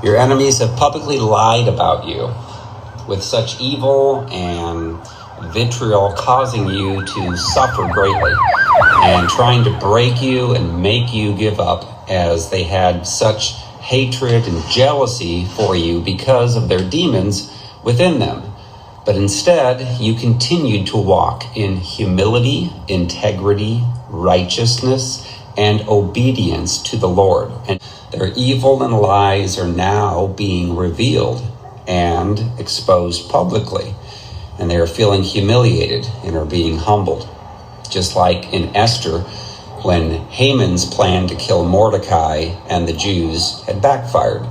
Your enemies have publicly lied about you with such evil and vitriol, causing you to suffer greatly and trying to break you and make you give up, as they had such hatred and jealousy for you because of their demons within them. But instead, you continued to walk in humility, integrity, righteousness, and obedience to the Lord. And their evil and lies are now being revealed and exposed publicly. And they are feeling humiliated and are being humbled. Just like in Esther, when Haman's plan to kill Mordecai and the Jews had backfired.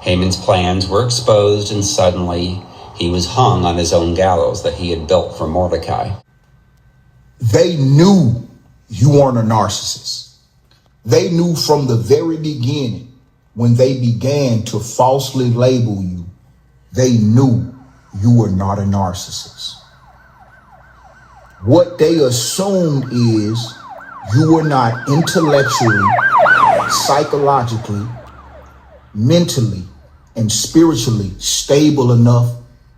Haman's plans were exposed, and suddenly he was hung on his own gallows that he had built for Mordecai. They knew you weren't a narcissist. They knew from the very beginning, when they began to falsely label you, they knew you were not a narcissist. What they assumed is you were not intellectually, psychologically, mentally, and spiritually stable enough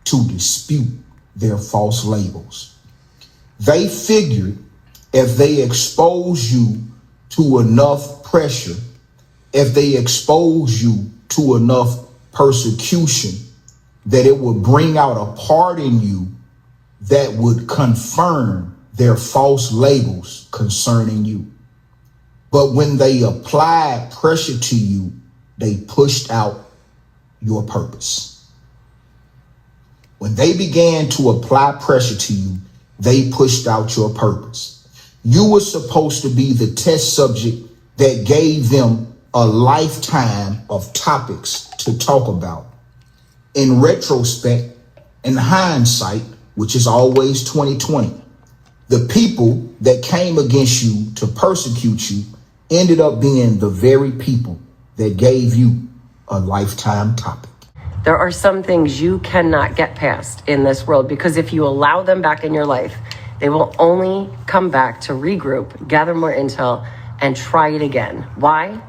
to dispute their false labels. They figured if they expose you to enough pressure, if they expose you to enough persecution, that it would bring out a part in you that would confirm their false labels concerning you. But when they applied pressure to you, they pushed out your purpose. When they began to apply pressure to you, they pushed out your purpose. You were supposed to be the test subject that gave them a lifetime of topics to talk about. In retrospect, in hindsight, which is always 2020, the people that came against you to persecute you ended up being the very people that gave you a lifetime topic. There are some things you cannot get past in this world, because if you allow them back in your life, they will only come back to regroup, gather more intel, and try it again. Why?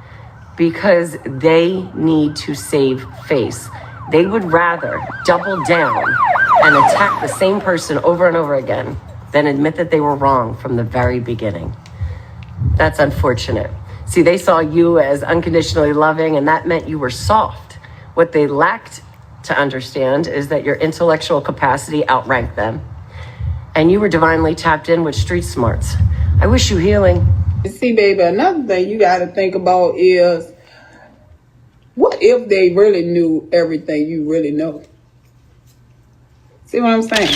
Because they need to save face. They would rather double down and attack the same person over and over again than admit that they were wrong from the very beginning. That's unfortunate. See, they saw you as unconditionally loving, and that meant you were soft. What they lacked to understand is that your intellectual capacity outranked them, and you were divinely tapped in with street smarts. I wish you healing. See, baby, another thing you got to think about is, what if they really knew everything you really know? See what I'm saying?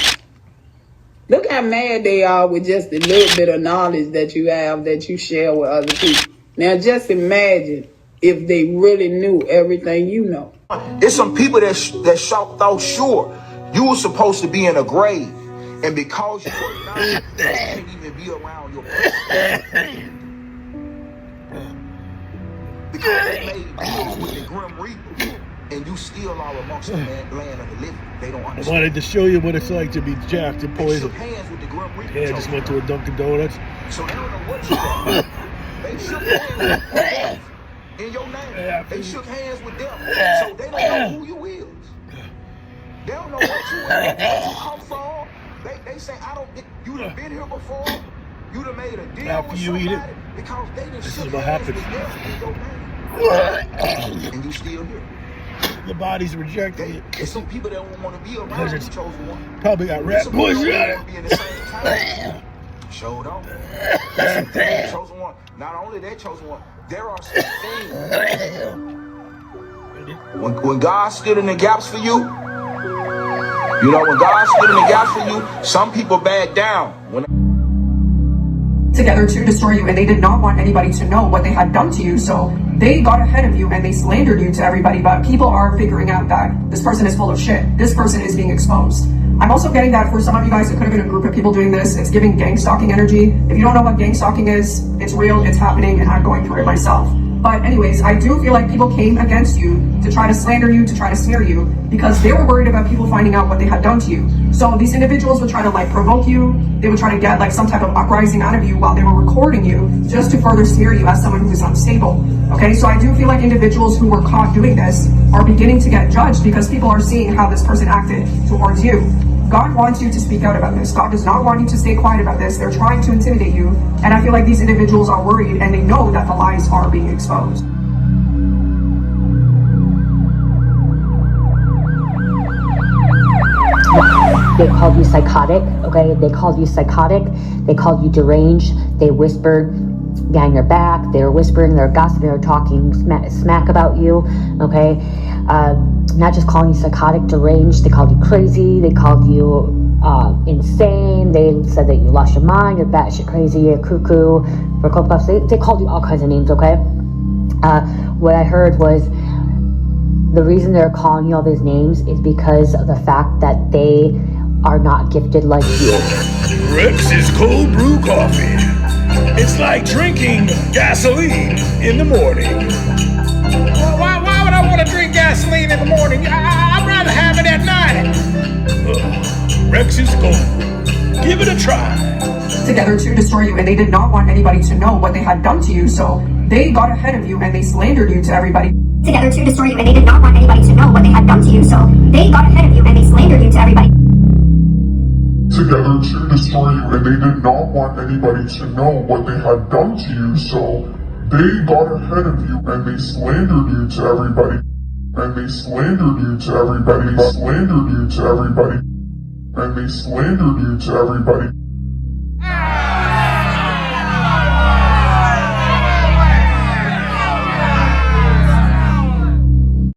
Look how mad they are with just a little bit of knowledge that you have, that you share with other people. Now, just imagine if they really knew everything you know. It's some people that thought sure you were supposed to be in a grave, and because you were not, you can't even be around your person. Because they made deals with the Grim Reaper, and you still are amongst the land of the living. They don't understand. I wanted to show you what it's like to be jacked and They poisoned. shook hands with the Grim Reaper. Yeah, I just went to a Dunkin' Donuts. So they don't know what you got. They shook hands with them in your name. They shook hands with them. So they don't know who you is. They don't know what you is, where you come from. They say, you done been here before. You done made a deal After with you somebody eat it, because they done this shook is what hands happens. with them in your name. And you still here. The body's rejecting it. There's some people that don't want to be around Because you, it's chosen one. probably got rat Some people poison don't on want to be in the same time. Showed on. Chosen one. Not only that, chosen one, there are some things. When God stood in the gaps for you, when God stood in the gaps for you, some people back down. Together to destroy you, and they did not want anybody to know what they had done to you, so they got ahead of you and they slandered you to everybody. But people are figuring out that this person is full of shit. This person is being exposed. I'm also getting that for some of you guys, it could have been a group of people doing this. It's giving gang stalking energy. If you don't know what gang stalking is, it's real, it's happening, and I'm going through it myself. But anyways, I do feel like people came against you to try to slander you, to try to smear you, because they were worried about people finding out what they had done to you. So these individuals would try to like provoke you. They would try to get like some type of uprising out of you while they were recording you, just to further smear you as someone who is unstable. Okay, so I do feel like individuals who were caught doing this are beginning to get judged because people are seeing how this person acted towards you. God wants you to speak out about this. God does not want you to stay quiet about this. They're trying to intimidate you. And I feel like these individuals are worried and they know that the lies are being exposed. They called you psychotic, okay? They called you psychotic. They called you deranged. They whispered behind your back. They were whispering, they were gossiping, they were talking smack about you, okay? Not just calling you psychotic, deranged. They called you crazy. They called you insane. They said that you lost your mind, you're batshit crazy, you're cuckoo, for cocoa puffs. They called you all kinds of names, okay? What I heard was the reason they're calling you all these names is because of the fact that they are not gifted like you. Rex's cold brew coffee. It's like drinking gasoline in the morning. Well, why would I want to drink gasoline in the morning? I'd rather have it at night. Rex's cold brew. Give it a try. Together to destroy you, and they did not want anybody to know what they had done to you, so they got ahead of you and they slandered you to everybody. Together to destroy you, and they did not want anybody to know what they had done to you, so they got ahead of you and they slandered you to everybody. Together to destroy you, and they did not want anybody to know what they had done to you, so they got ahead of you and they slandered you to everybody. And they slandered you to everybody. Slandered you to everybody. And they slandered you to everybody.